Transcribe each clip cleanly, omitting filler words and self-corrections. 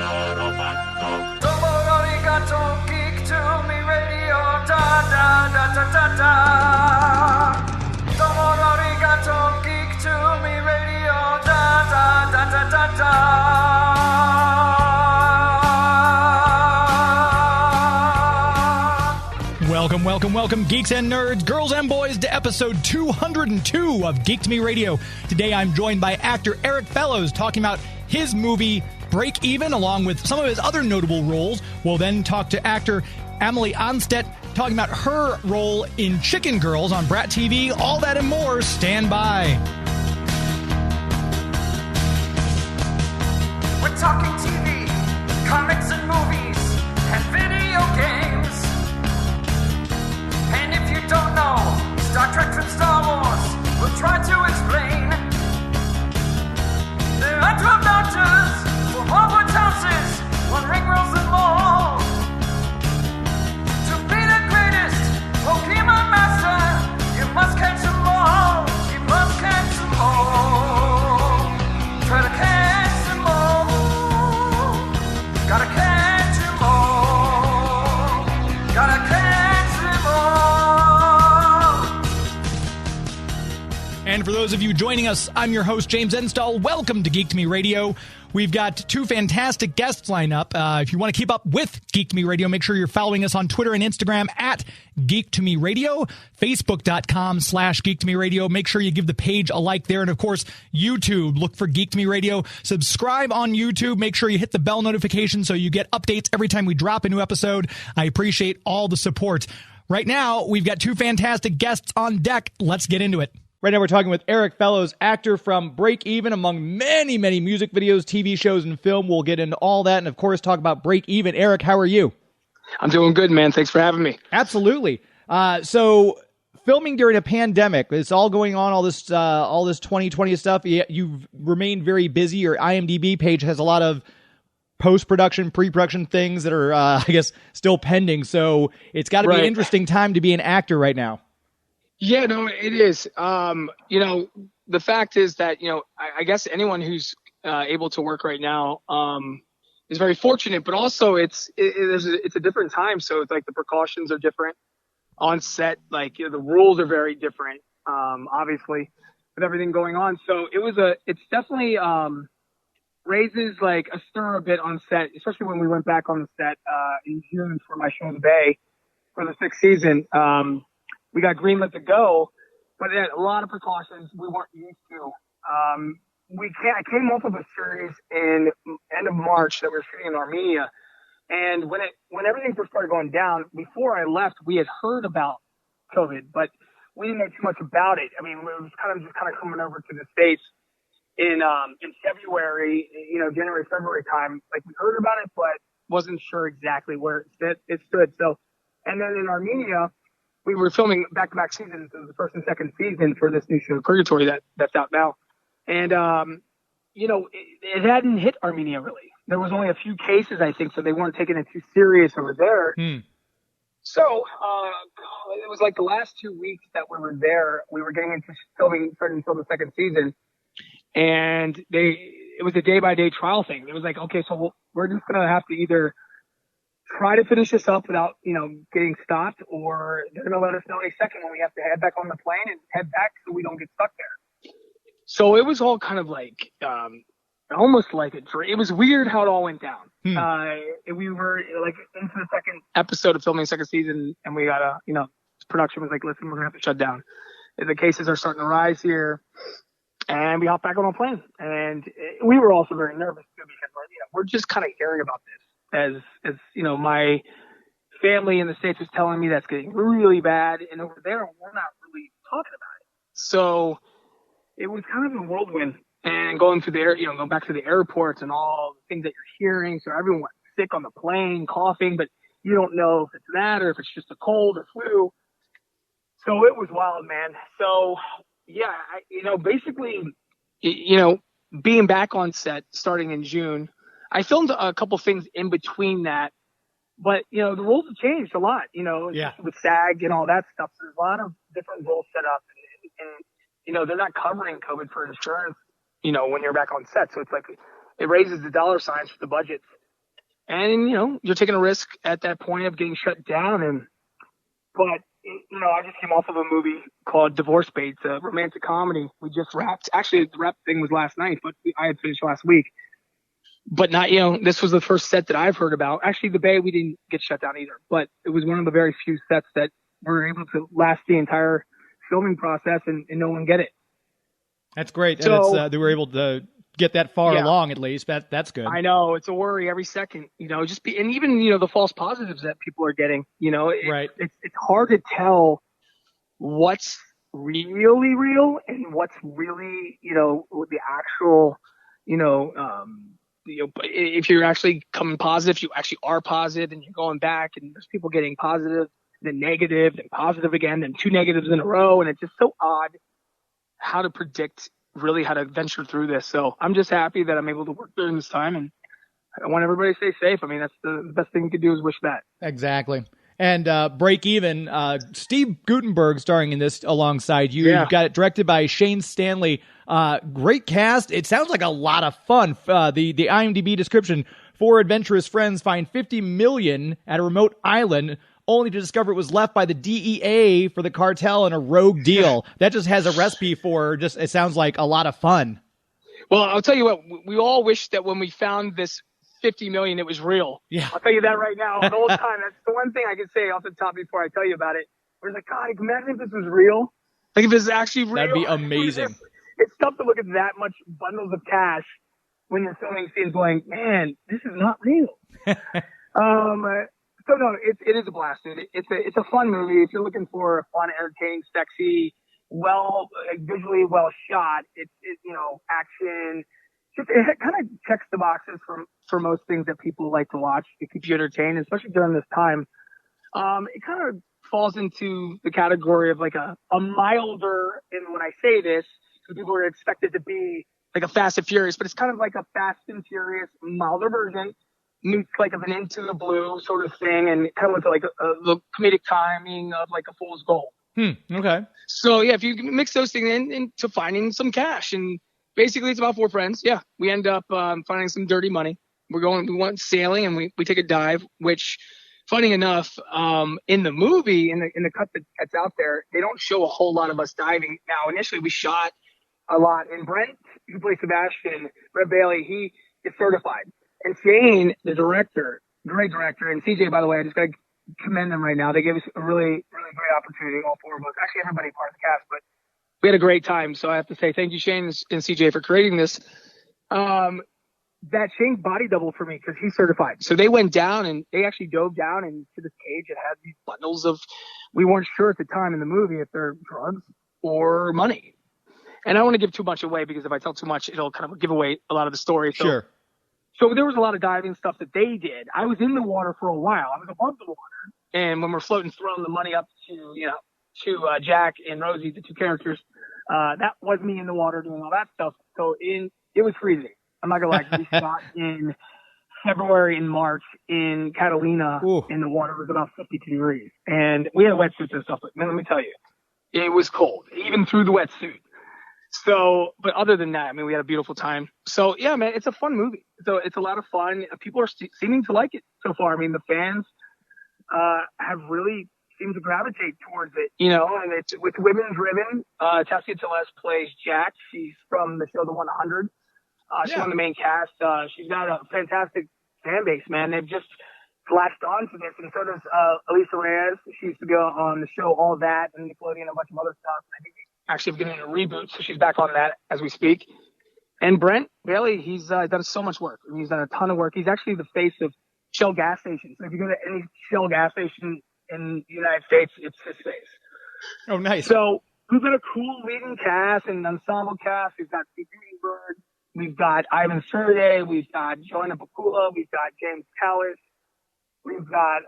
Geek to me radio, da da da da da da. Geek to me radio, da da da da da da. Welcome, geeks and nerds, girls and boys, to episode 202 of Geek to Me Radio. Today I'm joined by actor Erik Fellows talking about his movie Break Even, along with some of his other notable roles. We'll then talk to actor Amelie Anstett talking about her role in Chicken Girls on Brat TV. All that and more. Stand by. We're talking TV, comics and movies, and video games. And if you don't know Star Trek from Star Wars, we'll try to explain. There are 12 doctors for Hogwarts houses, one ring rules them all. To be the greatest Pokemon master, you must catch them all. You must catch them all. Try to catch them all. Gotta catch them all. Gotta catch them all. And for those of you joining us, I'm your host, James Enstall. Welcome to Geek to Me Radio. We've got two fantastic guests lined up. If you want to keep up with Geek to Me Radio, make sure you're following us on Twitter and Instagram at Geek to Me Radio, Facebook.com/Geek to Me Radio. Make sure you give the page a like there. And of course, YouTube, look for Geek to Me Radio. Subscribe on YouTube. Make sure you hit the bell notification so you get updates every time we drop a new episode. I appreciate all the support. Right now, we've got two fantastic guests on deck. Let's get into it. Right now, we're talking with Erik Fellows, actor from Break Even, among many, many music videos, TV shows, and film. We'll get into all that and, of course, talk about Break Even. Erik, how are you? I'm doing good, man. Thanks for having me. Absolutely. So, filming during a pandemic, it's all going on, all this 2020 stuff. You've remained very busy. Your IMDb page has a lot of post-production, pre-production things that are, I guess, still pending. So, it's got to be an interesting time to be an actor right now. Yeah, no, it is. The fact is that, I guess anyone who's able to work right now is very fortunate, but also it's a different time. So it's like the precautions are different on set. Like, the rules are very different, obviously, with everything going on. So it's definitely raises like a stir a bit on set, especially when we went back on the set in June for my show The Bay for the 6th season. We got greenlit to go, but it had a lot of precautions we weren't used to. I came off of a series in end of March that we were shooting in Armenia, and when everything first started going down, before I left, we had heard about COVID, but we didn't know too much about it. I mean, it was kind of coming over to the States in February, January, February time. Like, we heard about it, but wasn't sure exactly where it stood. So, and then in Armenia, we were filming back-to-back seasons of the first and second season for this new show, Purgatory, that's out now. And, it hadn't hit Armenia, really. There was only a few cases, I think, so they weren't taking it too serious over there. So it was like the last 2 weeks that we were there, we were getting into starting to film the second season. And it was a day-by-day trial thing. It was like, okay, so we're just going to have to either try to finish this up without, getting stopped, or they're going to let us know any second when we have to head back on the plane and head back so we don't get stuck there. So it was all kind of like, almost like a dream. It was weird how it all went down. We were like into the second episode of filming the second season, and we got production was like, listen, we're going to have to shut down. The cases are starting to rise here. And we hopped back on a plane. And we were also very nervous too, because we're just kind of hearing about this. As my family in the States was telling me that's getting really bad, and over there we're not really talking about it. So it was kind of a whirlwind, and going back to the airports and all the things that you're hearing. So everyone was sick on the plane, coughing, but you don't know if it's that or if it's just a cold or flu. So it was wild, man. So yeah, basically, being back on set starting in June. I filmed a couple things in between that, but, the rules have changed a lot, with SAG and all that stuff. So there's a lot of different rules set up, and they're not covering COVID for insurance, when you're back on set. So it's like, it raises the dollar signs for the budgets And, you know, you're taking a risk at that point of getting shut down. But, you know, I just came off of a movie called Divorce Bates, a romantic comedy. We just wrapped. Actually, the wrap thing was last night, but I had finished last week. But not, you know, this was the first set that I've heard about. Actually, the Bay, we didn't get shut down either. But it was one of the very few sets that were able to last the entire filming process and no one get it. That's great. So, and they were able to get that far along, at least. That's good. I know. It's a worry every second, you know, and even, you know, the false positives that people are getting, you know, it's hard to tell what's really real and what's really, you know, the actual, you know, if you're actually coming positive, if you actually are positive and you're going back and there's people getting positive, then negative, then positive again, then 2 negatives in a row. And it's just so odd how to predict really how to venture through this. So I'm just happy that I'm able to work during this time, and I want everybody to stay safe. I mean, that's the best thing you could do is wish that. Exactly. And Break Even, Steve Guttenberg starring in this alongside you. Yeah. You've got it directed by Shane Stanley. Great cast. It sounds like a lot of fun. The IMDb description: 4 adventurous friends find 50 million at a remote island, only to discover it was left by the DEA for the cartel in a rogue deal. That just has a recipe for it sounds like a lot of fun. Well, I'll tell you what, we all wish that when we found this 50 million, it was real. Yeah. I'll tell you that right now. The whole time, that's the one thing I can say off the top before I tell you about it. We're like, God, imagine if this was real. Like if this is actually real. That'd be amazing. It's tough to look at that much bundles of cash when you're filming scenes going, man, this is not real. So no, it is a blast, dude. It's a fun movie. If you're looking for a fun, entertaining, sexy, visually well shot, it's you know, action. It kind of checks the boxes for most things that people like to watch. It keeps you entertained, especially during this time. It kind of falls into the category of like a milder, and when I say this, so people are expected to be like a Fast and Furious, but it's kind of like a Fast and Furious milder version, meets like of an Into the Blue sort of thing, and kind of with like the comedic timing of like a Fool's Gold. Okay. So yeah, if you mix those things into finding some cash, and basically it's about 4 friends. Yeah, we end up finding some dirty money. We went sailing, and we take a dive, which, funny enough, in the movie, in the cut that's out there, they don't show a whole lot of us diving. Now, initially we shot a lot, and Brent, who plays Sebastian, Brett Bailey, he is certified. And Shane, the director, great director, and CJ, by the way, I just got to commend them right now. They gave us a really, really great opportunity, all 4 of us. Actually, everybody part of the cast, but we had a great time. So I have to say thank you, Shane and CJ, for creating this. That Shane's body double for me because he's certified. So they went down and they actually dove down into this cage. It had these bundles of, we weren't sure at the time in the movie if they're drugs or money. And I don't want to give too much away because if I tell too much, it'll kind of give away a lot of the story. Sure. So there was a lot of diving stuff that they did. I was in the water for a while. I was above the water. And when we're floating, throwing the money up to Jack and Rosie, the 2 characters, that was me in the water doing all that stuff. So it was freezing. I'm not going to lie. We shot in February and March in Catalina. Ooh. And the water was about 52 degrees. And we had wetsuits and stuff. But man, let me tell you, it was cold, even through the wetsuit. So, but other than that, I mean, we had a beautiful time. So yeah, man, it's a fun movie. So it's a lot of fun. People are seeming to like it so far. I mean, the fans have really seemed to gravitate towards it, you know, and it's with women driven. Tassia Celeste plays Jack. She's from the show The 100. She's on the main cast. She's got a fantastic fan base, man. They've just latched on to this, and so does Elisa Reyes. She used to go on the show All That and Nickelodeon and a bunch of other stuff. I think actually getting a reboot, so she's back on that as we speak. And Brent Bailey, he's done so much work. I mean, he's done a ton of work. He's actually the face of Shell gas stations. So if you go to any Shell gas station in the United States, it's his face. Oh, nice. So we've got a cool leading cast and ensemble cast. We've got Steve Guttenberg. We've got Ivan Sergey. We've got Joanna Pakula. We've got James Callis. We've got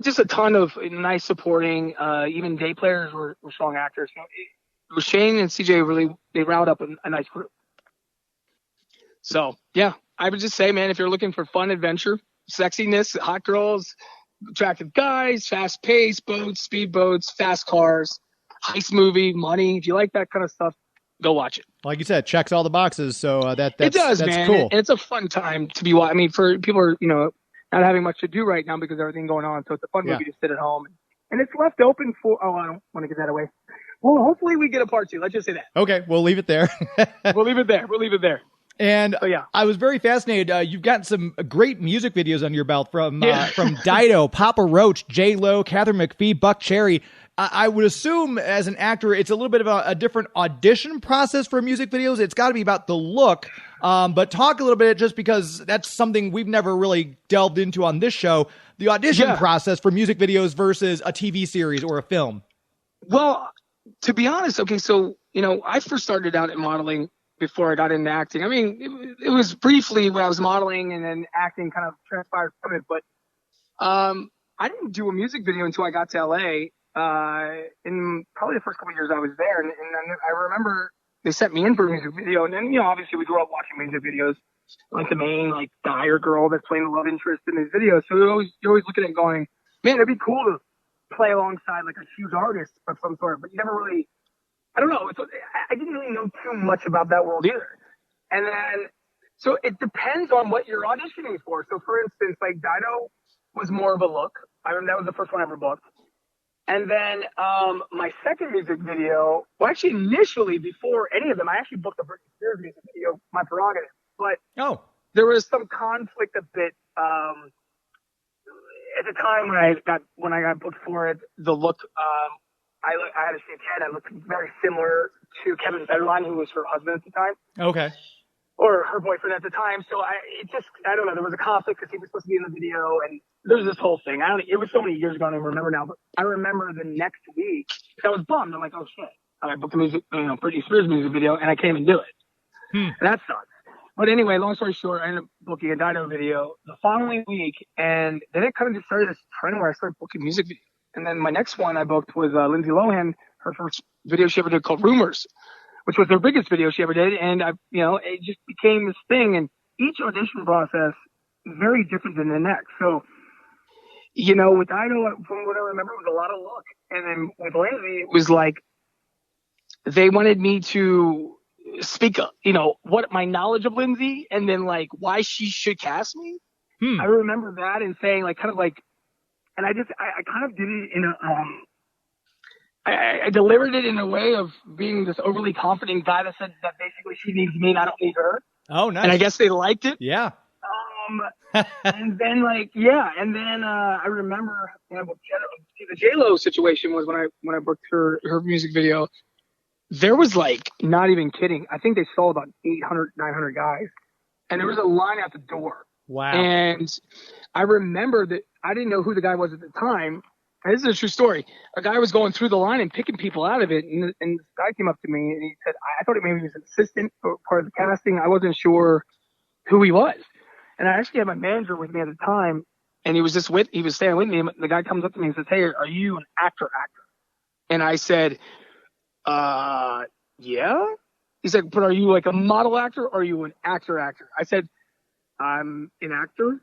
just a ton of nice supporting, even day players were strong actors. So Shane and CJ really, they riled up a nice group. So, yeah, I would just say, man, if you're looking for fun adventure, sexiness, hot girls, attractive guys, fast-paced boats, speedboats, fast cars, heist movie, money, if you like that kind of stuff, go watch it. Like you said, checks all the boxes. So that's man. cool. And it's a fun time to be watching. I mean, for people who are, not having much to do right now because of everything going on. So it's a fun movie to sit at home. And it's left open for, I don't want to give that away. Well, hopefully we get a part 2. Let's just say that. Okay, we'll leave it there. We'll leave it there. And I was very fascinated. You've got some great music videos under your belt from Dido, Papa Roach, J Lo, Catherine McPhee, Buck Cherry. I would assume as an actor, it's a little bit of a different audition process for music videos. It's got to be about the look. But talk a little bit, just because that's something we've never really delved into on this show, the audition process for music videos versus a TV series or a film. Well, to be honest, okay, so, I first started out in modeling before I got into acting. I mean, it was briefly when I was modeling, and then acting kind of transpired from it. But I didn't do a music video until I got to LA. In probably the first couple of years I was there, and I remember they sent me in for a music video, and then obviously we grew up watching music videos, like the main the higher girl that's playing the love interest in these videos. So you're always looking at it going, man, it'd be cool to play alongside like a huge artist of some sort, but you never really, I don't know, I didn't really know too much about that world either. And then so it depends on what you're auditioning for. So for instance, like Dido was more of a look. That was the first one I ever booked. And then my second music video, well, actually, initially, before any of them, I actually booked a Britney Spears music video, my prerogative. But there was some conflict a bit at the time when I got booked for it. The look, I had a shaved head. I looked very similar to Kevin Federline, who was her husband at the time. Okay. Or her boyfriend at the time. So I don't know. There was a conflict because he was supposed to be in the video, and there's this whole thing. It was so many years ago, I don't remember now. But I remember the next week, I was bummed. I'm like, oh shit! I booked a Britney Spears music video, and I can't even do it. And that sucks. But anyway, long story short, I ended up booking a Dido video the following week, and then it kind of just started this trend where I started booking music videos. And then my next one I booked was Lindsay Lohan. Her first video she ever did called Rumors, which was her biggest video she ever did. And it just became this thing. And each audition process is very different than the next. So, with Dido, from what I remember, it was a lot of luck. And then with Lindsay, it was like, they wanted me to speak up, what my knowledge of Lindsay, and then like why she should cast me. I remember that and saying and I kind of did it in I delivered it in a way of being this overly confident guy that said that basically she needs me and I don't need her. Oh, nice. And I guess they liked it. Yeah. And then I remember the J Lo situation was when I booked her music video. There was not even kidding, I think they saw about 800, 900 guys, and there was a line at the door. Wow. And I remember that I didn't know who the guy was at the time. And this is a true story. A guy was going through the line and picking people out of it, and this guy came up to me and he said, I thought maybe he was an assistant or part of the casting. I wasn't sure who he was. And I actually had my manager with me at the time, and he was staying with me. And the guy comes up to me and says, hey, are you an actor? And I said, yeah. He said, but are you like a model actor or are you an actor? I said, I'm an actor. And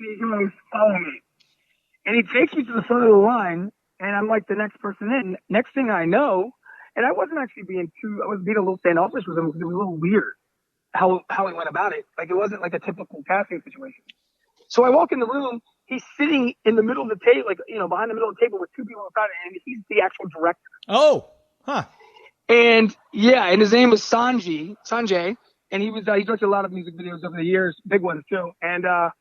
he goes, follow me. And he takes me to the front of the line, and I'm like the next person in. Next thing I know, and I wasn't actually I was being a little standoffish with him because it was a little weird how he went about it. Like, it wasn't like a typical casting situation. So I walk in the room, he's sitting in the middle of the table, behind the middle of the table with two people inside, and he's the actual director. Oh, huh. And and his name was Sanjay, and he directed a lot of music videos over the years, big ones too. And I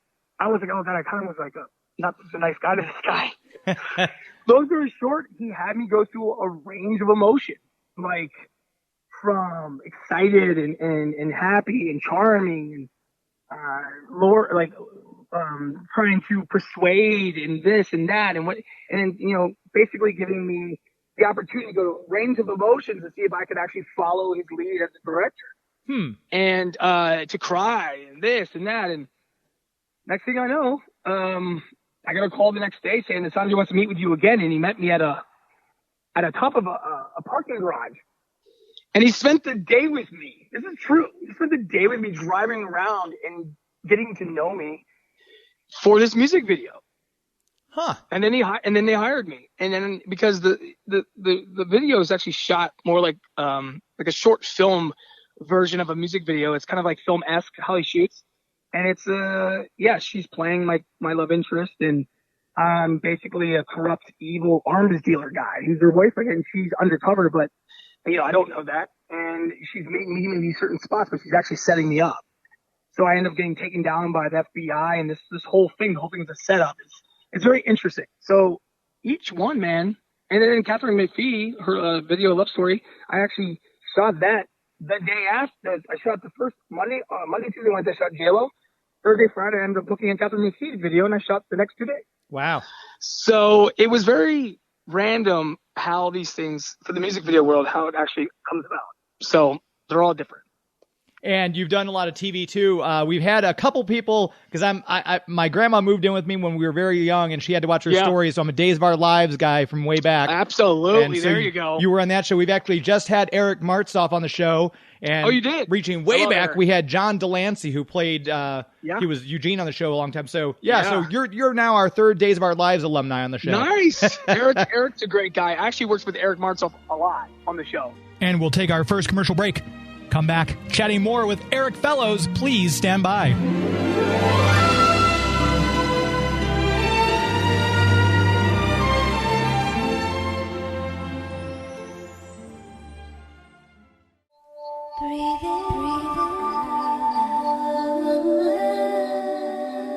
was like, oh god, I kind of was like not such a nice guy to this guy. Long story short, he had me go through a range of emotions, like from excited and happy and charming and trying to persuade and this and that and then basically giving me the opportunity to go to a range of emotions to see if I could actually follow his lead as a director. And to cry and this and that. And next thing I know, I got a call the next day saying that Sanjay wants to meet with you again. And he met me at a top of a parking garage. And he spent the day with me. This is true. He spent the day with me driving around and getting to know me for this music video. Huh. And then they hired me. And then because the video is actually shot more like a short film version of a music video. It's kind of like film-esque how he shoots. And it's she's playing my love interest, and I'm basically a corrupt, evil arms dealer guy who's her boyfriend, and she's undercover, but I don't know that. And she's making me in these certain spots, but she's actually setting me up. So I end up getting taken down by the FBI, and this whole thing is a setup. It's very interesting. So each one, man. And then Catherine McPhee, her video love story, I actually shot that the day after. I shot the first Monday, Tuesday, Wednesday, I shot JLo. Thursday, Friday, I ended up looking at Catherine McPhee's video, and I shot the next 2 days. Wow. So it was very random how these things, for the music video world, how it actually comes about. So they're all different. And you've done a lot of TV too. We've had a couple people, because my grandma moved in with me when we were very young, and she had to watch her stories. So I'm a Days of Our Lives guy from way back. Absolutely, so there you go. You were on that show. We've actually just had Eric Martsolf on the show. And you did? Reaching way back, Eric. We had John Delancey, who played. He was Eugene on the show a long time. So so you're now our third Days of Our Lives alumni on the show. Nice. Eric's a great guy. I actually worked with Eric Martsolf a lot on the show. And we'll take our first commercial break. Come back chatting more with Erik Fellows. Please stand by.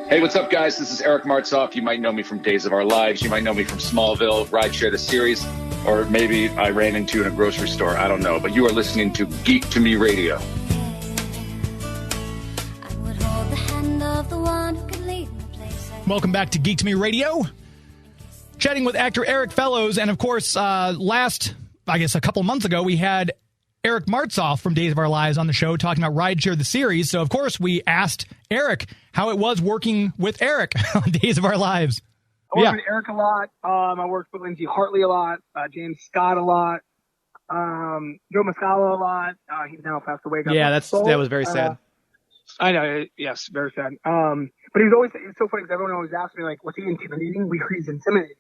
Hey, what's up, guys? This is Eric Martsolf. You might know me from Days of Our Lives. You might know me from Smallville, Rideshare the series, or maybe I ran into you in a grocery store. I don't know. But you are listening to Geek to Me Radio. Welcome back to Geek to Me Radio. Chatting with actor Erik Fellows. And, of course, a couple months ago, we had Eric Martsolf from Days of Our Lives on the show talking about Rideshare the series. So, of course, we asked Eric how it was working with Eric on Days of Our Lives. I worked with Eric a lot. I worked with Lindsay Hartley a lot, James Scott a lot, Joe Mascalo a lot. He's now passed away. That was very sad. I know. Yes, very sad. But it's so funny because everyone always asks me, like, was he intimidating? He's intimidating.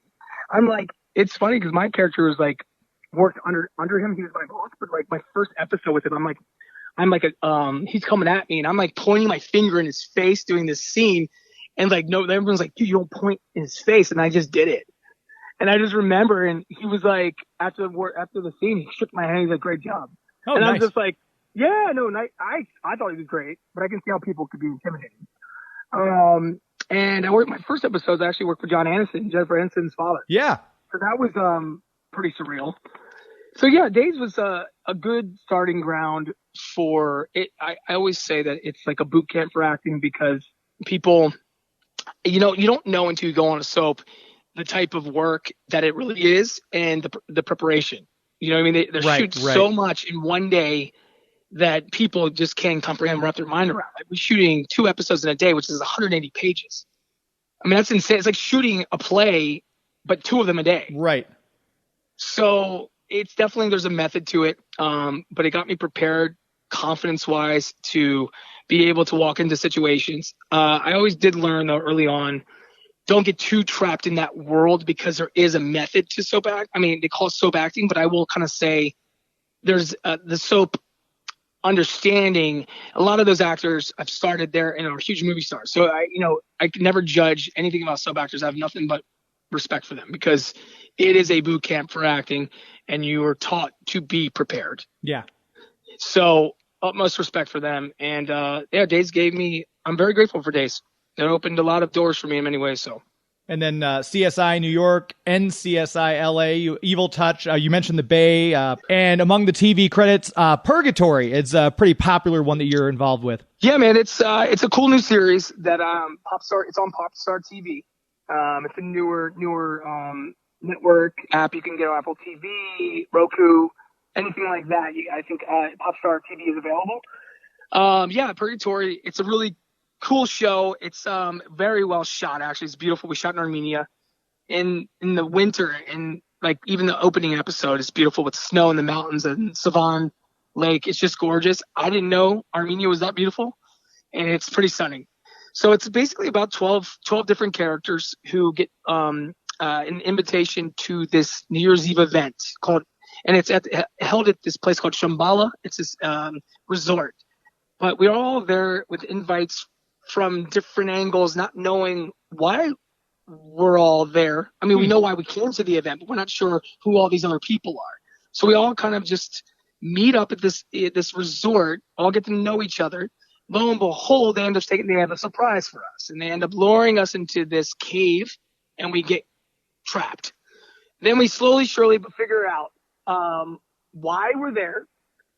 I'm like, it's funny because my character was like, worked under him. He was my boss, but like my first episode with him, he's coming at me and I'm like pointing my finger in his face doing this scene. And like, no, everyone's like, dude, you don't point in his face. And I just did it. And I just remember, and he was like, after the scene, he shook my hand. He's like, great job. Oh, and nice. I was just like, yeah, no, I thought he was great, but I can see how people could be intimidating. And my first episodes, I actually worked with John Aniston, Jennifer Aniston's father. Yeah. So that was, pretty surreal. So yeah, Days was a good starting ground for it. I always say that it's like a boot camp for acting because people, you don't know until you go on a soap the type of work that it really is and the preparation. You know what I mean? They shoot so much in one day that people just can't comprehend, wrap their mind around. Like we're shooting 2 episodes in a day, which is 180 pages. I mean, that's insane. It's like shooting a play, but 2 of them a day. Right. So it's definitely, there's a method to it. But it got me prepared confidence wise to be able to walk into situations. I always did learn though early on, don't get too trapped in that world because there is a method to soap act. I mean, they call it soap acting, but I will kind of say there's the soap understanding. A lot of those actors I've started there and are huge movie stars. So I can never judge anything about soap actors. I have nothing but respect for them because it is a boot camp for acting and you are taught to be prepared. Yeah. So utmost respect for them. And Days I'm very grateful for Days. It opened a lot of doors for me in many ways. So. And then CSI New York, NCSI LA, Evil Touch. You mentioned the Bay, and among the TV credits, Purgatory. It's a pretty popular one that you're involved with. Yeah, man, it's a cool new series that Popstar. It's on Popstar TV. It's a newer network app. You can get on Apple TV, Roku, anything like that. I think Popstar TV is available. Purgatory. It's a really cool show. It's very well shot. Actually, it's beautiful. We shot in Armenia in the winter, and like even the opening episode is beautiful with snow in the mountains and Savan Lake. It's just gorgeous. I didn't know Armenia was that beautiful, and it's pretty stunning. So it's basically about 12 different characters who get an invitation to this New Year's Eve event and it's held at this place called Shambhala. It's this resort. But we're all there with invites from different angles, not knowing why we're all there. I mean, we know why we came to the event, but we're not sure who all these other people are. So we all kind of just meet up at this resort, all get to know each other. Lo and behold, they have a surprise for us, and they end up luring us into this cave, and we get trapped. Then we slowly, surely figure out why we're there.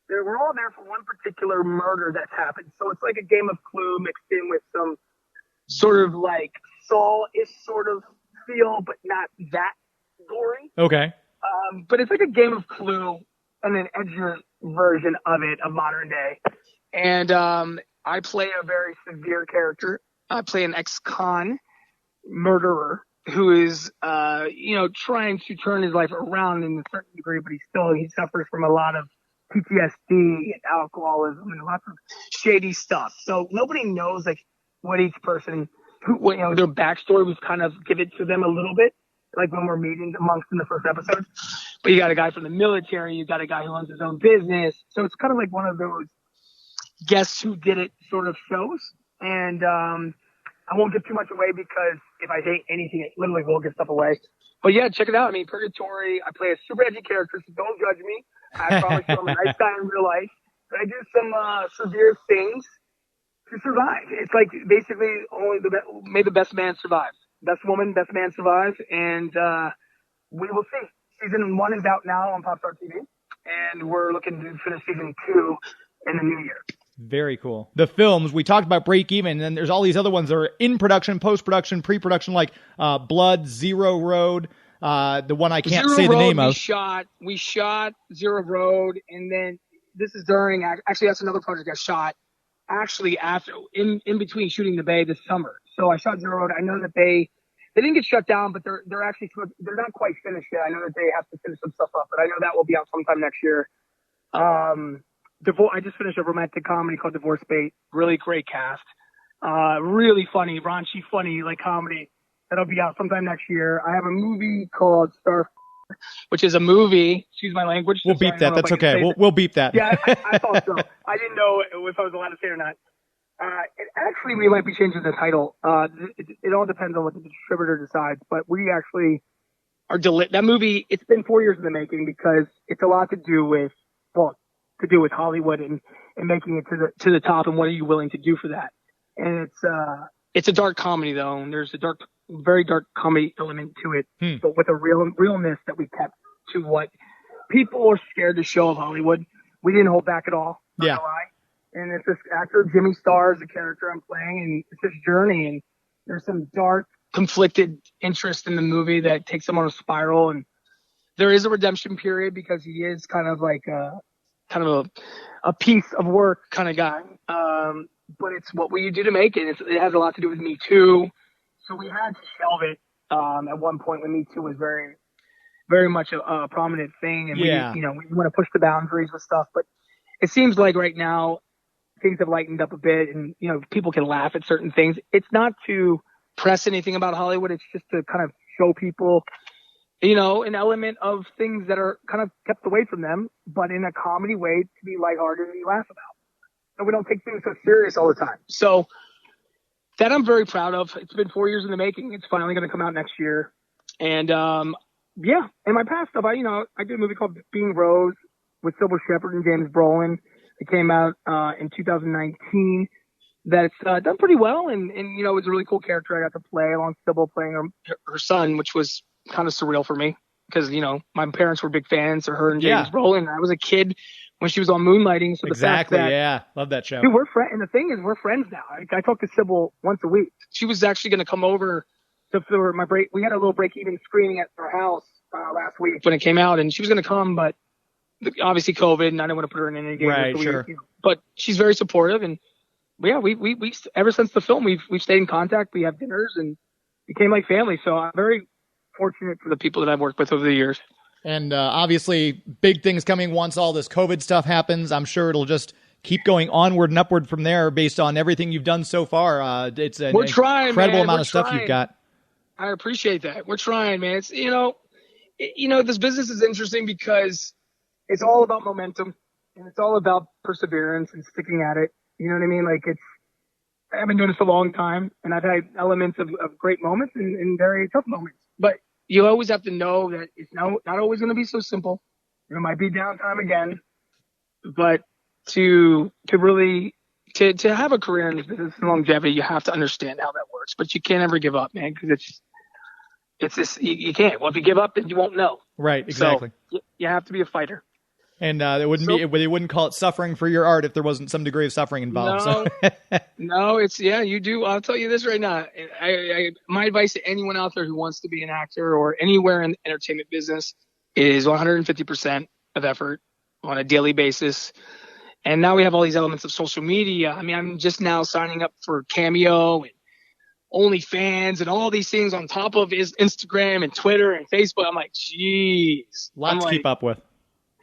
We're all there for one particular murder that's happened. So it's like a game of Clue mixed in with some sort of like Saw-ish sort of feel, but not that gory. Okay. But it's like a game of Clue and an edgier version of it, of modern day. And I play a very severe character. I play an ex-con murderer who is, trying to turn his life around in a certain degree, but he suffers from a lot of PTSD and alcoholism and lots of shady stuff. So nobody knows like what each person, their backstory. We've kind of give it to them a little bit, like when we're meeting amongst in the first episode. But you got a guy from the military, you got a guy who owns his own business. So it's kind of like one of those guess who did it sort of shows. And I won't give too much away because if I say anything, it literally will give stuff away. But yeah, check it out. I mean, Purgatory, I play a super edgy character, so don't judge me. I promise you I'm a nice guy in real life. But I do some severe things to survive. It's like basically may the best man survive. Best woman, best man survive. And we will see. Season 1 is out now on Popstar TV. And we're looking to finish season 2 in the new year. Very cool. The films, we talked about Break Even, and then there's all these other ones that are in production, post-production, pre-production, like Blood, Zero Road, the one I can't say the name of. We shot Zero Road, and then this is during, actually that's another project I shot, actually after, in between shooting The Bay this summer. So I shot Zero Road. I know that they didn't get shut down, but they're not quite finished yet. I know that they have to finish some stuff up, but I know that will be out sometime next year. I just finished a romantic comedy called Divorce Bait. Really great cast. Really funny, raunchy, funny, like comedy. That'll be out sometime next year. I have a movie called Star, which is a movie. Excuse my language. We'll beep that. That's okay. We'll beep that. Yeah, I thought so. I didn't know if I was allowed to say it or not. Actually, we might be changing the title. It all depends on what the distributor decides. But we actually are that movie. It's been 4 years in the making because it's a lot to do with Hollywood and making it to the top, and what are you willing to do for that? And it's a dark comedy though, and there's a very dark comedy element to it, but with a realness that we kept to what people are scared to show of Hollywood. We didn't hold back at all. Yeah. And it's this actor, Jimmy Starr, is the character I'm playing, and it's his journey, and there's some dark, conflicted interest in the movie that takes him on a spiral, and there is a redemption period because he is kind of like a piece of work kind of guy. But it's what will you do to make it? It has a lot to do with Me Too. So we had to shelve it at one point when Me Too was very, very much a prominent thing. And we want to push the boundaries with stuff. But it seems like right now things have lightened up a bit, and, people can laugh at certain things. It's not to press anything about Hollywood. It's just to kind of show people an element of things that are kind of kept away from them, but in a comedy way to be lighthearted and you laugh about. And we don't take things so serious all the time. So that I'm very proud of. It's been 4 years in the making. It's finally going to come out next year. And, in my past stuff, I did a movie called Being Rose with Cybill Shepherd and James Brolin. It came out, in 2019. That's done pretty well. And it was a really cool character I got to play along Cybill playing her son, which was kind of surreal for me because my parents were big fans of her and James Brolin. I was a kid when she was on Moonlighting. So exactly, love that show. Dude, we're friends, and the thing is, we're friends now. I talk to Cybill once a week. She was actually going to come over for my break. We had a little break-even screening at our house last week when it came out, and she was going to come, but obviously COVID, and I didn't want to put her in any game. Right, sure. But she's very supportive, and we ever since the film we've stayed in contact. We have dinners and became like family. So I'm very fortunate for the people that I've worked with over the years. And obviously big things coming once all this COVID stuff happens. I'm sure it'll just keep going onward and upward from there based on everything you've done so far. It's an incredible amount of stuff you've got. I appreciate that. We're trying, man. It's, this business is interesting because it's all about momentum and it's all about perseverance and sticking at it. You know what I mean? Like I've been doing this a long time and I've had elements of great moments and very tough moments, but you always have to know that it's not always going to be so simple. There might be downtime again, but to really have a career in this business and longevity, you have to understand how that works, but you can't ever give up, man. Cause it's just, you can't. Well, if you give up, then you won't know. Right. Exactly. So you have to be a fighter. And they wouldn't call it suffering for your art if there wasn't some degree of suffering involved. No, you do. I'll tell you this right now. My advice to anyone out there who wants to be an actor or anywhere in the entertainment business is 150% of effort on a daily basis. And now we have all these elements of social media. I mean, I'm just now signing up for Cameo and OnlyFans and all these things on top of Instagram and Twitter and Facebook. I'm like, geez. Lots to keep up with.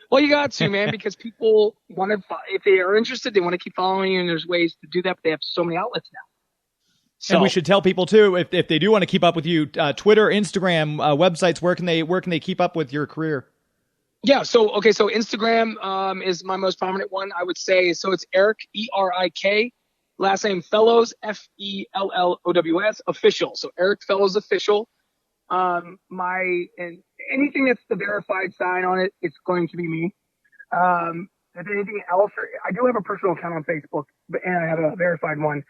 Well, you got to, man, because people want to, if they are interested, they want to keep following you, and there's ways to do that, but they have so many outlets now. So, and we should tell people, too, if they do want to keep up with you, Twitter, Instagram, websites, where can they keep up with your career? Yeah, so Instagram is my most prominent one, I would say. So it's Erik, E-R-I-K, last name Fellows, F-E-L-L-O-W-S, official. So Erik Fellows official. And anything that's the verified sign on it, it's going to be me. If anything else, I do have a personal account on Facebook, and I have a verified one,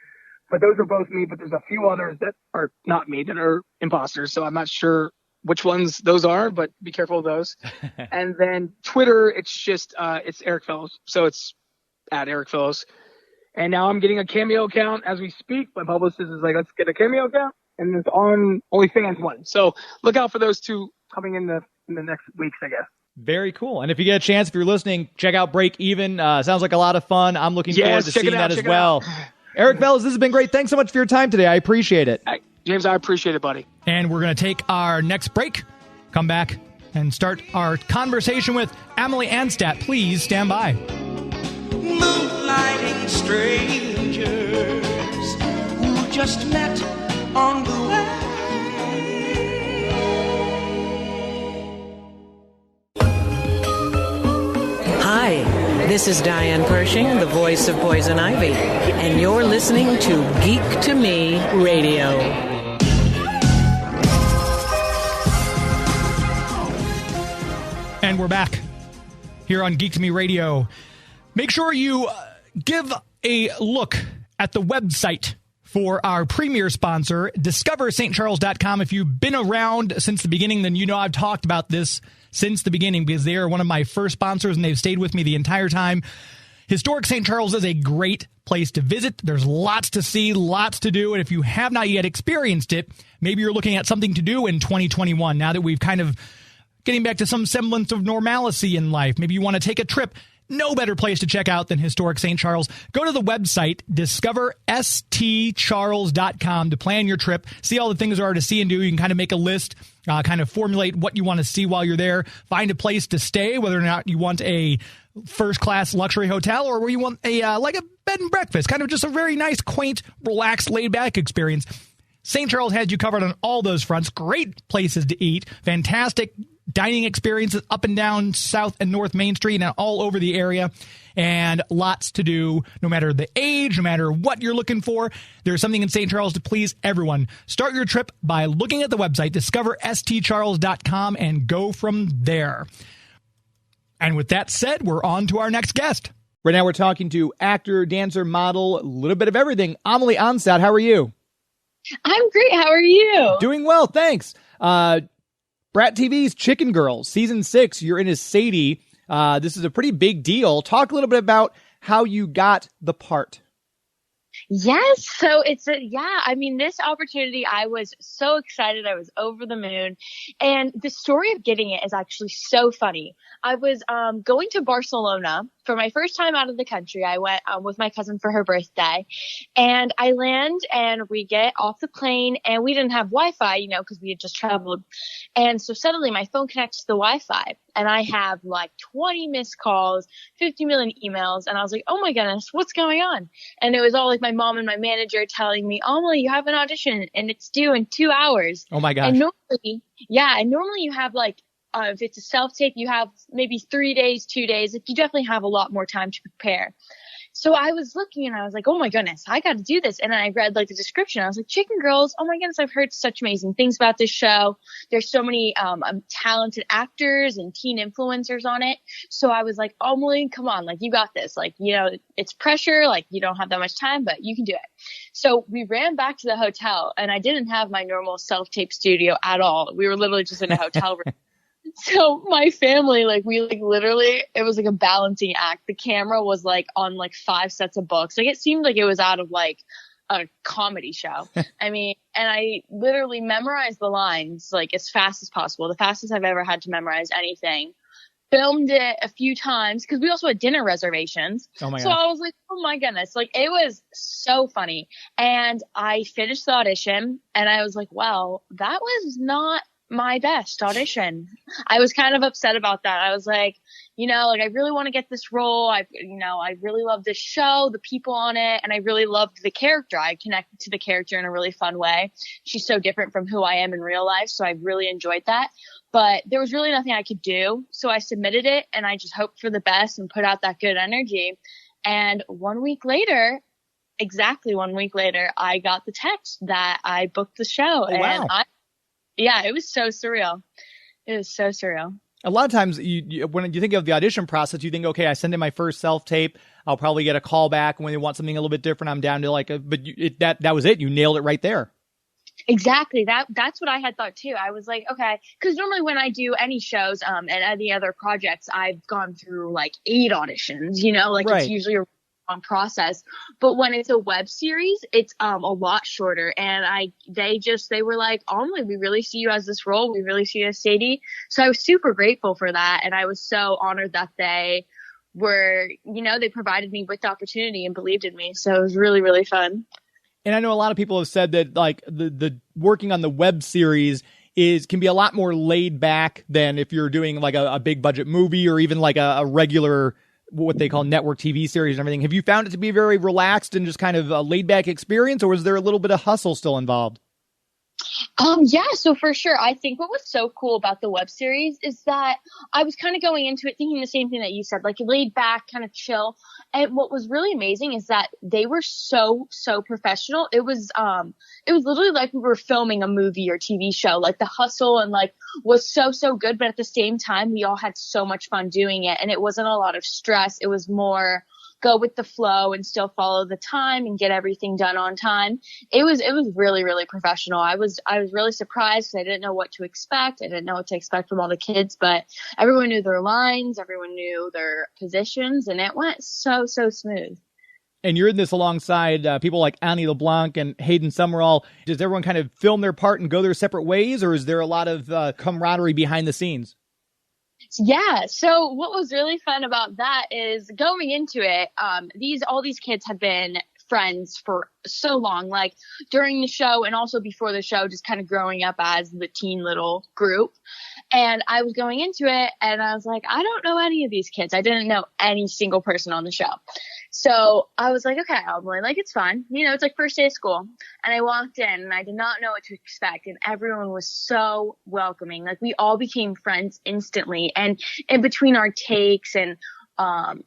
but those are both me. But there's a few others that are not me, that are imposters. So I'm not sure which ones those are, but be careful of those. And then Twitter, it's just, it's Erik Fellows. So it's at Erik Fellows. And now I'm getting a Cameo account as we speak. My publicist is like, let's get a Cameo account. And it's on OnlyFans one. So look out for those two coming in the next weeks, I guess. Very cool. And if you get a chance, if you're listening, check out Break Even. Sounds like a lot of fun. I'm looking forward to seeing that as well. Erik Fellows, this has been great. Thanks so much for your time today. I appreciate it. Hey, James, I appreciate it, buddy. And we're going to take our next break, come back, and start our conversation with Amelie Anstett. Please stand by. Moonlighting strangers who just met on the way. Hi, this is Diane Pershing, the voice of Poison Ivy, and you're listening to Geek to Me Radio. And we're back here on Geek to Me Radio. Make sure you give a look at the website for our premier sponsor, DiscoverSt.Charles.com. If you've been around since the beginning, then you know I've talked about this since the beginning because they are one of my first sponsors and they've stayed with me the entire time. Historic St. Charles is a great place to visit. There's lots to see, lots to do. And if you have not yet experienced it, maybe you're looking at something to do in 2021 now that we've kind of getting back to some semblance of normalcy in life. Maybe you want to take a trip. No better place to check out than Historic St. Charles. Go to the website, DiscoverStCharles.com, to plan your trip, see all the things there are to see and do. You can kind of make a list, kind of formulate what you want to see while you're there, find a place to stay, whether or not you want a first-class luxury hotel or where you want like a bed and breakfast, kind of just a very nice, quaint, relaxed, laid-back experience. St. Charles has you covered on all those fronts. Great places to eat, fantastic dining experiences up and down South and North Main Street and all over the area, and lots to do no matter the age, no matter what you're looking for. There's something in St. Charles to please everyone. Start your trip by looking at the website, DiscoverStCharles.com, and go from there. And with that said, we're on to our next guest. Right now we're talking to actor, dancer, model, a little bit of everything. Amelie Anstett, how are you? I'm great. How are you? Doing well, thanks. Brat TV's Chicken Girls, Season 6, you're in as Sadie. This is a pretty big deal. Talk a little bit about how you got the part. Yes. So this opportunity, I was so excited. I was over the moon. And the story of getting it is actually so funny. I was going to Barcelona for my first time out of the country, I went with my cousin for her birthday, and I land and we get off the plane, and we didn't have Wi-Fi, because we had just traveled. And so suddenly my phone connects to the Wi-Fi, and I have like 20 missed calls, 50 million emails. And I was like, oh my goodness, what's going on? And it was all like my mom and my manager telling me, Amelie, you have an audition and it's due in 2 hours. Oh my gosh. And normally you have like, if it's a self-tape, you have maybe 3 days, 2 days. Like, you definitely have a lot more time to prepare. So I was looking and I was like, oh my goodness, I got to do this. And then I read like the description. I was like, Chicken Girls. Oh my goodness, I've heard such amazing things about this show. There's so many talented actors and teen influencers on it. So I was like, Emily, come on, like you got this. Like, it's pressure. Like you don't have that much time, but you can do it. So we ran back to the hotel, and I didn't have my normal self-tape studio at all. We were literally just in a hotel room. So my family, literally, it was like a balancing act. The camera was like on like 5 sets of books. Like it seemed like it was out of like a comedy show. I mean, and I literally memorized the lines like as fast as possible. The fastest I've ever had to memorize anything. Filmed it a few times because we also had dinner reservations. Oh my gosh. So I was like, oh my goodness. Like it was so funny. And I finished the audition and I was like, well, that was not my best audition. I was kind of upset about that. I was like, I really want to get this role. I really love this show, the people on it, and I really loved the character. I connected to the character in a really fun way. She's so different from who I am in real life, so I really enjoyed that. But there was really nothing I could do, so I submitted it, and I just hoped for the best and put out that good energy. And exactly 1 week later, I got the text that I booked the show. Oh, wow. And yeah, it was so surreal. It was so surreal. A lot of times when you think of the audition process, you think, okay, I send in my first self-tape. I'll probably get a call back. When they want something a little bit different, I'm down to that was it. You nailed it right there. Exactly. That's what I had thought too. I was like, okay, because normally when I do any shows and any other projects, I've gone through like 8 auditions, right. It's usually a long process. But when it's a web series, it's a lot shorter. And they were like, Emily, we really see you as this role. We really see you as Sadie. So I was super grateful for that. And I was so honored that they were, they provided me with the opportunity and believed in me. So it was really, really fun. And I know a lot of people have said that like the working on the web series can be a lot more laid back than if you're doing like a big budget movie or even like a regular, what they call network TV series and everything. Have you found it to be very relaxed and just kind of a laid back experience, or is there a little bit of hustle still involved? Yeah, so for sure. I think what was so cool about the web series is that I was kind of going into it thinking the same thing that you said, like laid back, kind of chill. And what was really amazing is that they were so professional. It was literally like we were filming a movie or TV show. Like the hustle and like was so good. But at the same time, we all had so much fun doing it. And it wasn't a lot of stress. It was more go with the flow and still follow the time and get everything done on time. It was really, really professional. I was really surprised because I didn't know what to expect. I didn't know what to expect from all the kids, but everyone knew their lines, everyone knew their positions, and it went so smooth. And you're in this alongside people like Annie LeBlanc and Hayden Summerall. Does everyone kind of film their part and go their separate ways, or is there a lot of camaraderie behind the scenes? Yeah. So what was really fun about that is going into it, all these kids have been friends for so long, like during the show and also before the show, just kind of growing up as the teen little group. And I was going into it and I was like, I don't know any of these kids. I didn't know any single person on the show. So I was like, okay, Emily, like it's fun. It's like first day of school. And I walked in and I did not know what to expect. And everyone was so welcoming. Like we all became friends instantly. And in between our takes and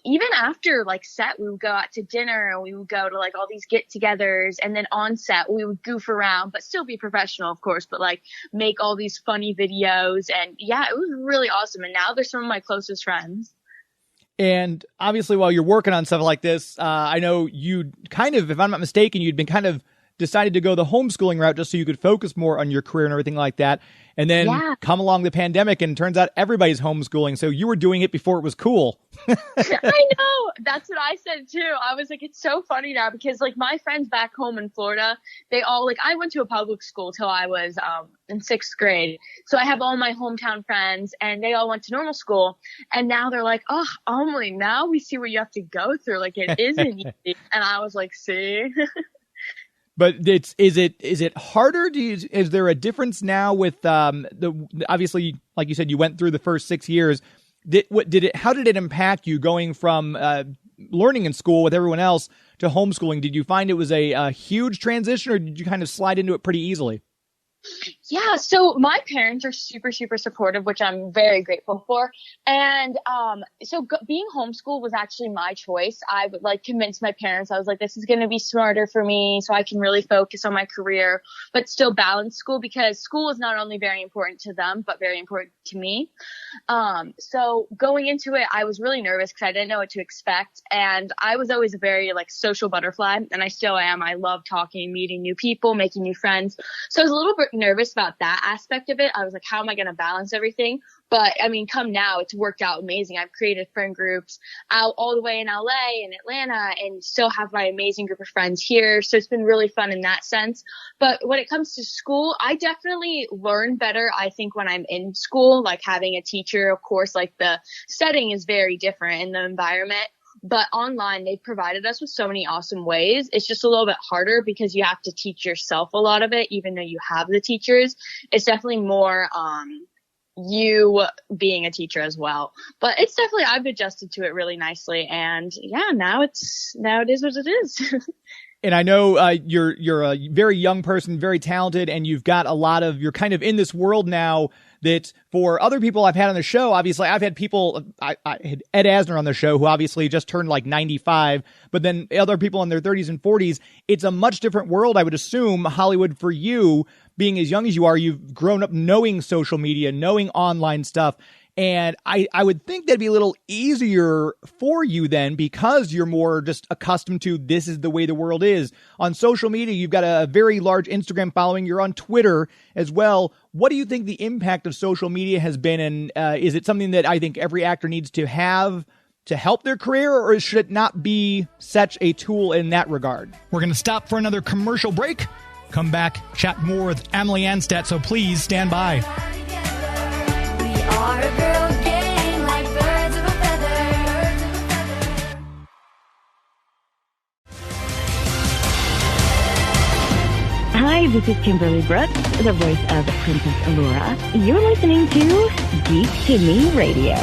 even after like set, we would go out to dinner and we would go to like all these get-togethers, and then on set we would goof around, but still be professional, of course, but like make all these funny videos. And yeah, it was really awesome. And now they're some of my closest friends. And obviously while you're working on stuff like this, I know you kind of, if I'm not mistaken, you'd been kind of decided to go the homeschooling route just so you could focus more on your career and everything like that. And then come along the pandemic, and it turns out everybody's homeschooling. So you were doing it before it was cool. I know. That's what I said too. I was like, it's so funny now because like my friends back home in Florida, they all like, I went to a public school till I was in 6th grade. So I have all my hometown friends and they all went to normal school. And now they're like, oh, Amelie, now we see what you have to go through. Like it isn't easy. And I was like, see. But is it harder? Is there a difference now with obviously, like you said, you went through the first 6 years. How did it impact you going from learning in school with everyone else to homeschooling? Did you find it was a huge transition, or did you kind of slide into it pretty easily? Yeah, so my parents are super, super supportive, which I'm very grateful for. And being homeschooled was actually my choice. I would like convince my parents. I was like, this is going to be smarter for me so I can really focus on my career, but still balance school, because school is not only very important to them, but very important to me. So going into it, I was really nervous because I didn't know what to expect. And I was always a very like social butterfly, and I still am. I love talking, meeting new people, making new friends. So I was a little bit nervous about that aspect of it. I was like, how am I going to balance everything? But I mean, come now, it's worked out amazing. I've created friend groups out all the way in LA and Atlanta, and still have my amazing group of friends here. So it's been really fun in that sense. But when it comes to school, I definitely learn better, I think, when I'm in school, like having a teacher. Of course, like the setting is very different in the environment. But online, they've provided us with so many awesome ways. It's just a little bit harder because you have to teach yourself a lot of it, even though you have the teachers. It's definitely more you being a teacher as well. But it's definitely, I've adjusted to it really nicely. And yeah, now it is what it is. And I know you're a very young person, very talented, and you're kind of in this world now that for other people I've had on the show, obviously I've had people, I had Ed Asner on the show, who obviously just turned like 95, but then other people in their 30s and 40s, it's a much different world. I would assume Hollywood, for you, being as young as you are, you've grown up knowing social media, knowing online stuff. And I would think that'd be a little easier for you then, because you're more just accustomed to this is the way the world is. On social media, you've got a very large Instagram following. You're on Twitter as well. What do you think the impact of social media has been? And is it something that I think every actor needs to have to help their career, or should it not be such a tool in that regard? We're going to stop for another commercial break. Come back, chat more with Amelie Anstett, so please stand by. Are a girl gang like birds of a feather. Hi, this is Kimberly Brooks, the voice of Princess Allura. You're listening to Geek to Me Radio.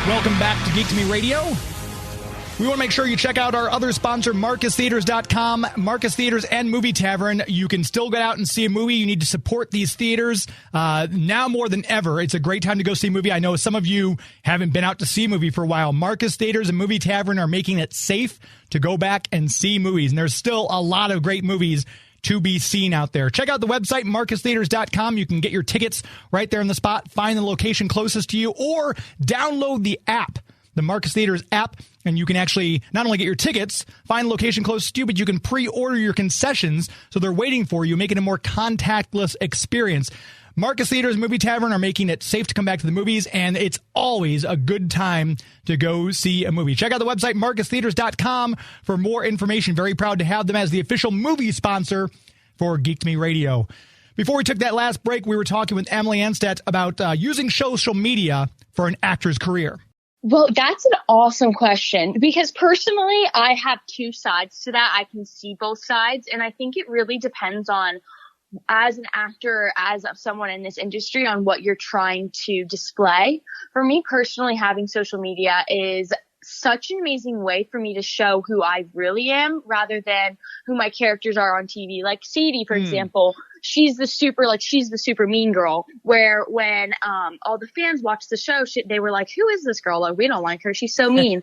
Welcome back to Geek to Me Radio. We want to make sure you check out our other sponsor, MarcusTheaters.com. Marcus Theaters and Movie Tavern. You can still get out and see a movie. You need to support these theaters now more than ever. It's a great time to go see a movie. I know some of you haven't been out to see a movie for a while. Marcus Theaters and Movie Tavern are making it safe to go back and see movies. And there's still a lot of great movies to be seen out there. Check out the website, MarcusTheaters.com. You can get your tickets right there on the spot, find the location closest to you, or download the app, the Marcus Theaters app, and you can actually not only get your tickets, find the location closest to you, but you can pre-order your concessions so they're waiting for you, making it a more contactless experience. Marcus Theaters Movie Tavern are making it safe to come back to the movies, and it's always a good time to go see a movie. Check out the website, MarcusTheaters.com, for more information. Very proud to have them as the official movie sponsor for Geek to Me Radio. Before we took that last break, we were talking with Amelie Anstett about using social media for an actor's career. Well, that's an awesome question, because personally, I have two sides to that. I can see both sides, and I think it really depends on, as an actor, as someone in this industry, on what you're trying to display. For me personally, having social media is such an amazing way for me to show who I really am rather than who my characters are on TV. Like Sadie, for example, she's the super mean girl, where when all the fans watched the show, they were like, who is this girl? Like, we don't like her. She's so mean.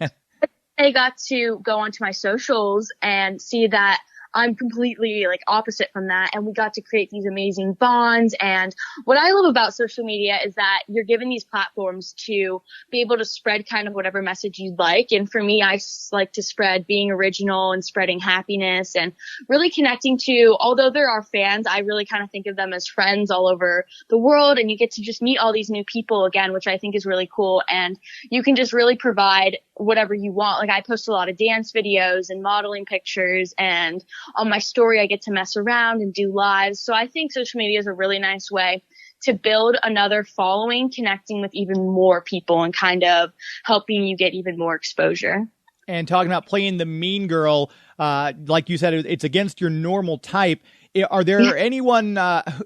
They got to go onto my socials and see that I'm completely like opposite from that. And we got to create these amazing bonds. And what I love about social media is that you're given these platforms to be able to spread kind of whatever message you'd like. And for me, I like to spread being original and spreading happiness and really connecting to, although there are fans, I really kind of think of them as friends all over the world. And you get to just meet all these new people again, which I think is really cool. And you can just really provide whatever you want. Like I post a lot of dance videos and modeling pictures, and on my story, I get to mess around and do lives. So I think social media is a really nice way to build another following, connecting with even more people and kind of helping you get even more exposure. And talking about playing the mean girl, like you said, it's against your normal type. Are there anyone,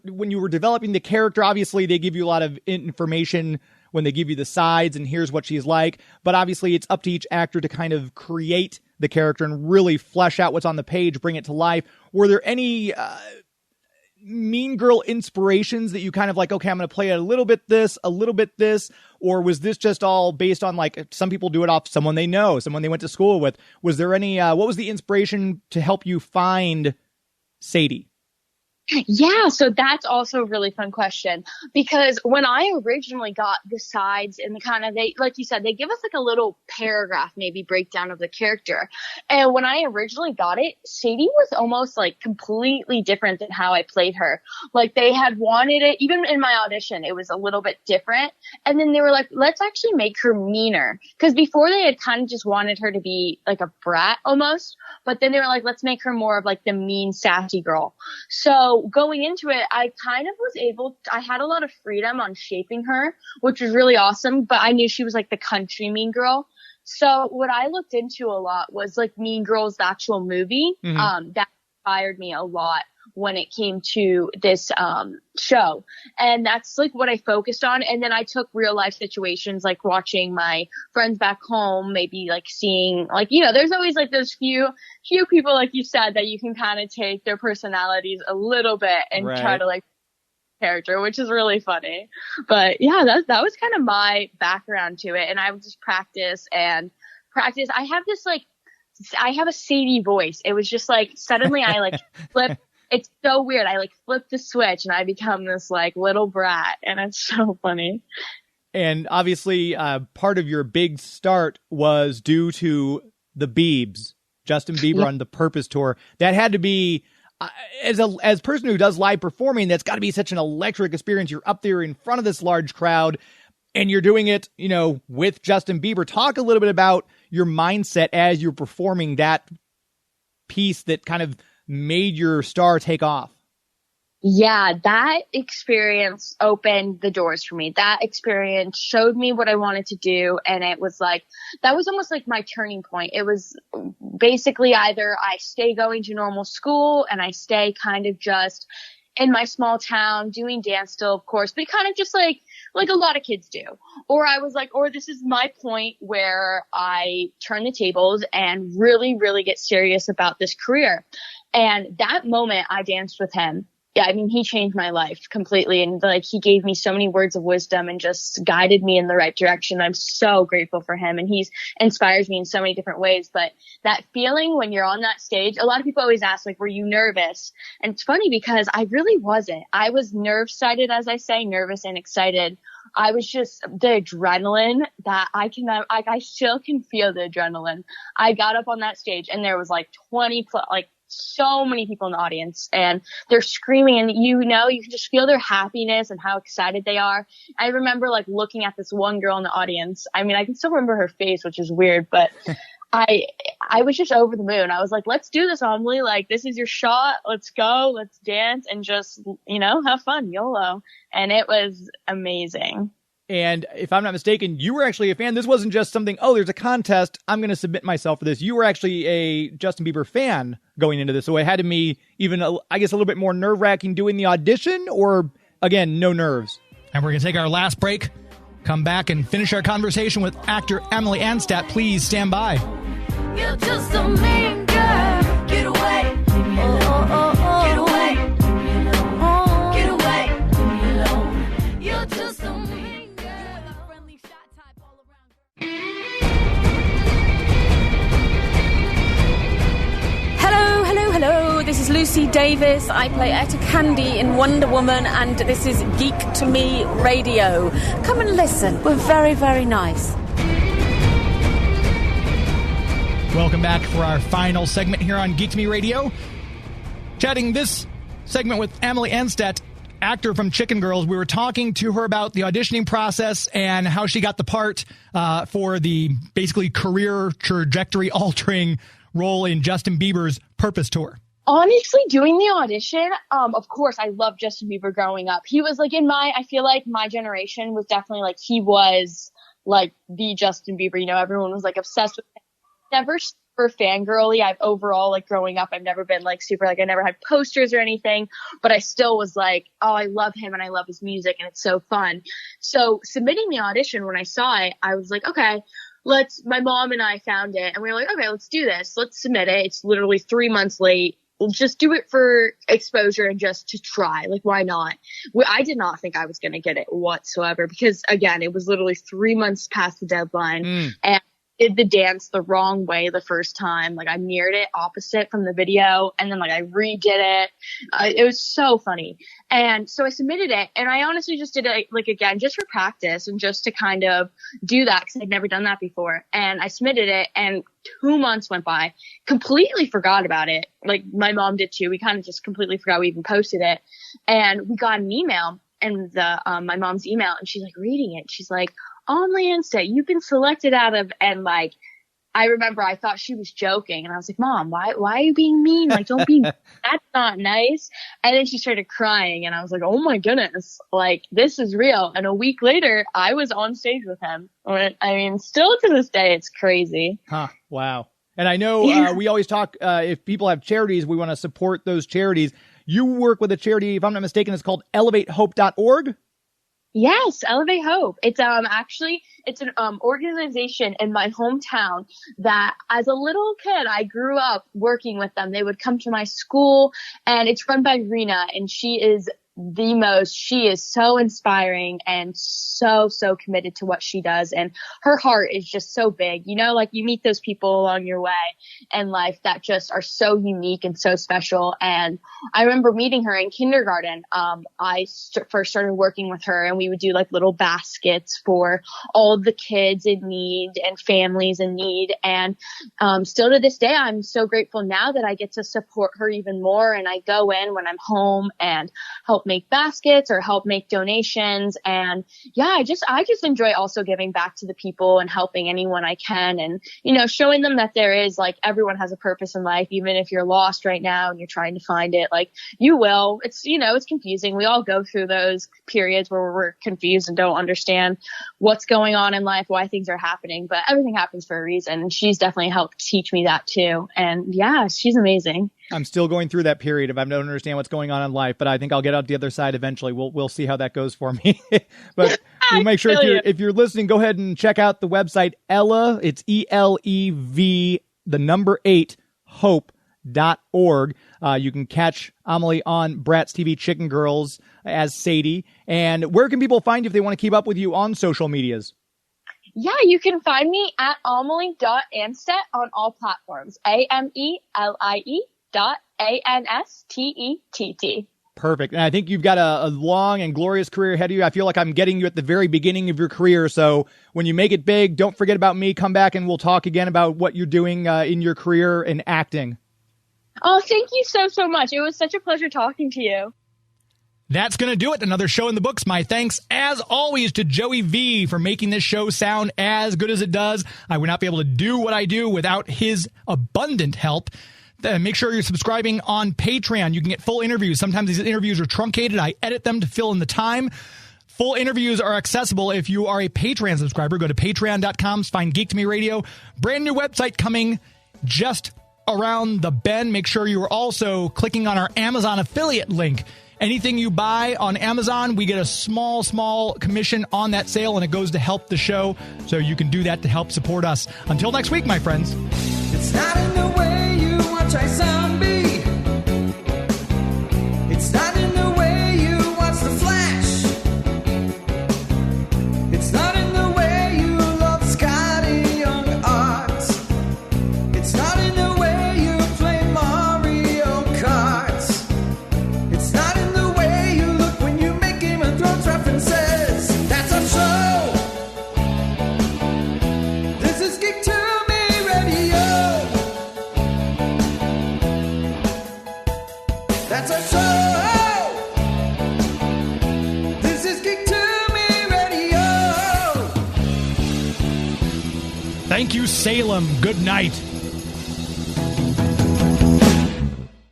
when you were developing the character, obviously they give you a lot of information when they give you the sides and here's what she's like, but obviously it's up to each actor to kind of create the character and really flesh out what's on the page, bring it to life. Were there any mean girl inspirations that you kind of like, okay, I'm going to play a little bit this, or was this just all based on like some people do it off someone they know, someone they went to school with? Was there any, what was the inspiration to help you find Sadie? Yeah, so that's also a really fun question, because when I originally got the sides and the kind of, they, like you said, they give us like a little paragraph, maybe breakdown of the character. And when I originally got it, Sadie was almost like completely different than how I played her. Like they had wanted it, even in my audition, it was a little bit different. And then they were like, let's actually make her meaner. Because before they had kind of just wanted her to be like a brat almost. But then they were like, let's make her more of like the mean, sassy girl. So going into it, I kind of I had a lot of freedom on shaping her, which was really awesome, but I knew she was like the country mean girl. So what I looked into a lot was like Mean Girls, the actual movie. That inspired me a lot when it came to this show. And that's like what I focused on. And then I took real life situations, like watching my friends back home, maybe like seeing, like, you know, there's always like those few people, like you said, that you can kind of take their personalities a little bit and try to like character, which is really funny. But yeah, that was kind of my background to it. And I would just practice. I have this like, I have a Sadie voice. It was just like, suddenly I like flip. It's so weird. I like flip the switch and I become this like little brat, and it's so funny. And obviously part of your big start was due to the Biebs, Justin Bieber on the Purpose Tour. That had to be, as a person who does live performing, that's got to be such an electric experience. You're up there in front of this large crowd and you're doing it, you know, with Justin Bieber. Talk a little bit about your mindset as you're performing that piece that kind of made your star take off. Yeah, that experience opened the doors for me. That experience showed me what I wanted to do. And it was like, that was almost like my turning point. It was basically either I stay going to normal school and I stay kind of just in my small town doing dance still, of course, but kind of just like a lot of kids do. Or I was like, or this is my point where I turn the tables and really, really get serious about this career. And that moment I danced with him. Yeah, I mean, he changed my life completely. And like, he gave me so many words of wisdom and just guided me in the right direction. I'm so grateful for him. And he's inspires me in so many different ways. But that feeling when you're on that stage, a lot of people always ask, like, were you nervous? And it's funny because I really wasn't. I was nerve-sighted, as I say, nervous and excited. I was just the adrenaline that I still can feel the adrenaline. I got up on that stage and there was like 20 plus, like, so many people in the audience and they're screaming and you can just feel their happiness and how excited they are. I remember like looking at this one girl in the audience. I mean, I can still remember her face, which is weird, but I was just over the moon. I was like, let's do this, Amelie. Like, this is your shot. Let's go. Let's dance and just, have fun. YOLO. And it was amazing. And if I'm not mistaken, you were actually a fan. This wasn't just something, there's a contest, I'm going to submit myself for this. You were actually a Justin Bieber fan going into this. So it had to be even, I guess, a little bit more nerve-wracking doing the audition, or, again, no nerves. And we're going to take our last break, come back and finish our conversation with actor Amelie Anstett. Please stand by. You're just a mean girl. Get away. Get away. Get away. You're just a mean girl. Hello, Lucy Davis. I play Etta Candy in Wonder Woman, and this is Geek to Me Radio. Come and listen. We're very, very nice. Welcome back for our final segment here on Geek to Me Radio. Chatting this segment with Amelie Anstett, actor from Chicken Girls. We were talking to her about the auditioning process and how she got the part for the basically career trajectory altering role in Justin Bieber's Purpose Tour. Honestly, doing the audition, of course, I loved Justin Bieber growing up. He was like I feel like my generation was definitely like, he was like the Justin Bieber, you know, everyone was like obsessed with him. Never super fangirly. I've overall, like growing up, I've never been like super, like I never had posters or anything, but I still was like, oh, I love him and I love his music and it's so fun. So submitting the audition, when I saw it, I was like, okay, my mom and I found it and we were like, okay, let's do this. Let's submit it. It's literally 3 months late. We'll just do it for exposure and just to try. Like, why not? I did not think I was going to get it whatsoever because, again, it was literally 3 months past the deadline and did the dance the wrong way the first time. Like, I mirrored it opposite from the video and then like I redid it. It was so funny. And so I submitted it and I honestly just did it like, again, just for practice and just to kind of do that because I'd never done that before. And I submitted it and 2 months went by, completely forgot about it. Like my mom did too. We kind of just completely forgot we even posted it. And we got an email and my mom's email and she's like reading it. She's like, Amelie Anstett, you've been selected out of, and like, I remember I thought she was joking and I was like, Mom, why are you being mean? Like, don't be, that's not nice. And then she started crying and I was like, oh my goodness, like this is real. And a week later I was on stage with him. I mean, still to this day, it's crazy. Huh. Wow. And I know we always talk, if people have charities, we want to support those charities. You work with a charity, if I'm not mistaken, it's called elevatehope.org. Yes, Elevate Hope. It's actually it's an organization in my hometown that as a little kid I grew up working with them. They would come to my school and it's run by Rena and she is so inspiring and so committed to what she does. And her heart is just so big, you know, like you meet those people along your way in life that just are so unique and so special. And I remember meeting her in kindergarten. I first started working with her and we would do like little baskets for all the kids in need and families in need. And still to this day, I'm so grateful now that I get to support her even more. And I go in when I'm home and help make baskets or help make donations. And yeah, I just enjoy also giving back to the people and helping anyone I can. And, you know, showing them that there is like, everyone has a purpose in life, even if you're lost right now and you're trying to find it, like you will. It's, you know, it's confusing. We all go through those periods where we're confused and don't understand what's going on in life, why things are happening, but everything happens for a reason. And she's definitely helped teach me that too. And yeah, she's amazing. I'm still going through that period if I don't understand what's going on in life, but I think I'll get out the other side eventually. We'll see how that goes for me. But you make sure if you're listening, go ahead and check out the website Ella. It's ELEV, the number 8 hope.org. You can catch Amelie on Bratz TV Chicken Girls as Sadie. And where can people find you if they want to keep up with you on social medias? Yeah, you can find me at Amelie.Anstett on all platforms. AMELIE.ANSTETT. Perfect. And I think you've got a long and glorious career ahead of you. I feel like I'm getting you at the very beginning of your career. So when you make it big, don't forget about me. Come back and we'll talk again about what you're doing in your career in acting. Oh, thank you so much. It was such a pleasure talking to you. That's going to do it. Another show in the books. My thanks, as always, to Joey V for making this show sound as good as it does. I would not be able to do what I do without his abundant help. Make sure you're subscribing on Patreon. You can get full interviews. Sometimes these interviews are truncated. I edit them to fill in the time. Full interviews are accessible if you are a Patreon subscriber. Go to patreon.com, find Geek to Me Radio. Brand new website coming just around the bend. Make sure you are also clicking on our Amazon affiliate link. Anything you buy on Amazon, we get a small commission on that sale, and it goes to help the show. So you can do that to help support us. Until next week, my friends. It's not in the way you watch I zombie. It's not in the way you watch The Flash. It's not in the way you love Scotty Young Art. It's not in the way you play Mario Kart. That's our show. This is Geek to Me Radio. Thank you, Salem. Good night.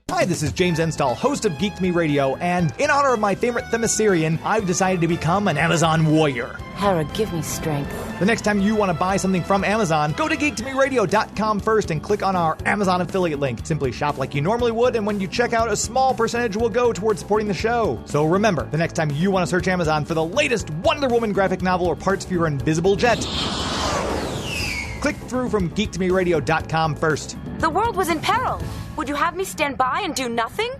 Hi, this is James Enstall, host of Geek to Me Radio, and in honor of my favorite Themyscirian, I've decided to become an Amazon warrior. Hera, give me strength. The next time you want to buy something from Amazon, go to geektomeradio.com first and click on our Amazon affiliate link. Simply shop like you normally would, and when you check out, a small percentage will go towards supporting the show. So remember, the next time you want to search Amazon for the latest Wonder Woman graphic novel or parts for your invisible jet, click through from geektomeradio.com first. The world was in peril. Would you have me stand by and do nothing?